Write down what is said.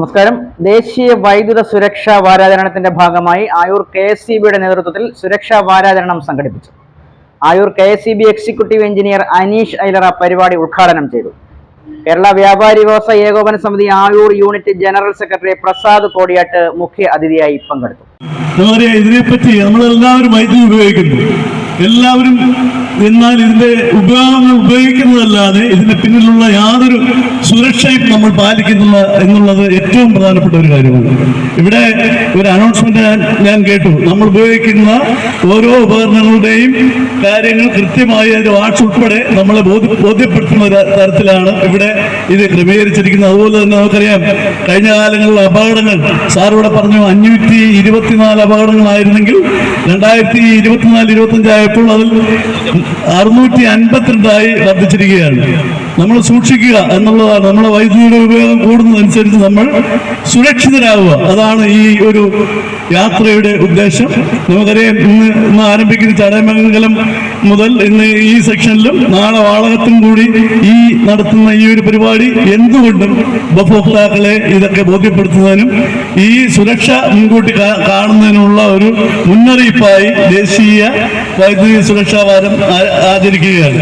നമസ്കാരം. ദേശീയ വൈദ്യുത സുരക്ഷാ വാരാചരണത്തിന്റെ ഭാഗമായി ആയൂർ KSEBിയുടെ നേതൃത്വത്തിൽ സുരക്ഷാ വാരാചരണം സംഘടിപ്പിച്ചു. Ayur KSEB executive engineer Aneesh Ailara പരിപാടി ഉദ്ഘാടനം ചെയ്തു. Kerala Vyapari Vyavasaya Ekopana Samithi Ayur unit general secretary Prasad Kodiyattu മുഖ്യ അതിഥിയായി പങ്കെടുത്തു. ഇതിനെപ്പറ്റി നമ്മളെല്ലാവരും വൈദ്യുതി ഉപയോഗിക്കുന്നു, എല്ലാവരും. എന്നാൽ ഇതിന്റെ ഉപയോഗങ്ങൾ ഉപയോഗിക്കുന്നതല്ലാതെ ഇതിന്റെ പിന്നിലുള്ള യാതൊരു സുരക്ഷയും നമ്മൾ പാലിക്കുന്നില്ല എന്നുള്ളത് ഏറ്റവും പ്രധാനപ്പെട്ട ഒരു കാര്യമാണ്. ഇവിടെ ഒരു അനൗൺസ്മെന്റ് ഞാൻ കേട്ടു. നമ്മൾ ഉപയോഗിക്കുന്ന ഓരോ ഉപകരണങ്ങളുടെയും കാര്യങ്ങൾ കൃത്യമായി അതിന്റെ വാട്സ് ഉൾപ്പെടെ നമ്മളെ ബോധ്യപ്പെടുത്തുന്ന തരത്തിലാണ് ഇവിടെ ഇത് ക്രമീകരിച്ചിരിക്കുന്നത്. അതുപോലെ തന്നെ നമുക്കറിയാം, കഴിഞ്ഞ കാലങ്ങളിലെ അപകടങ്ങൾ സാറിവിടെ പറഞ്ഞു 524 അപകടങ്ങളായിരുന്നെങ്കിൽ 2024-25 ആയപ്പോൾ അതിൽ 652 വർദ്ധിച്ചിരിക്കുകയാണ്. നമ്മൾ സൂക്ഷിക്കുക എന്നുള്ളതാണ്. നമ്മളെ വൈദ്യുതിയുടെ ഉപയോഗം കൂടുന്നതനുസരിച്ച് നമ്മൾ സുരക്ഷിതരാകുക, അതാണ് ഈ ഒരു യാത്രയുടെ ഉദ്ദേശം. നമുക്കറിയാം, ഇന്ന് ആരംഭിക്കുന്ന ചടയമംഗലം മുതൽ ഇന്ന് ഈ സെക്ഷനിലും നാളെ വാളകത്തും കൂടി ഈ നടത്തുന്ന ഈ ഒരു പരിപാടി എന്തുകൊണ്ടും ഉപഭോക്താക്കളെ ഇതൊക്കെ ബോധ്യപ്പെടുത്തുന്നതിനും ഈ സുരക്ഷ മുൻകൂട്ടി കാണുന്നതിനുള്ള ഒരു മുന്നറിയിപ്പായി ദേശീയ വൈദ്യുതി സുരക്ഷാ വാരം ആചരിക്കുകയാണ്.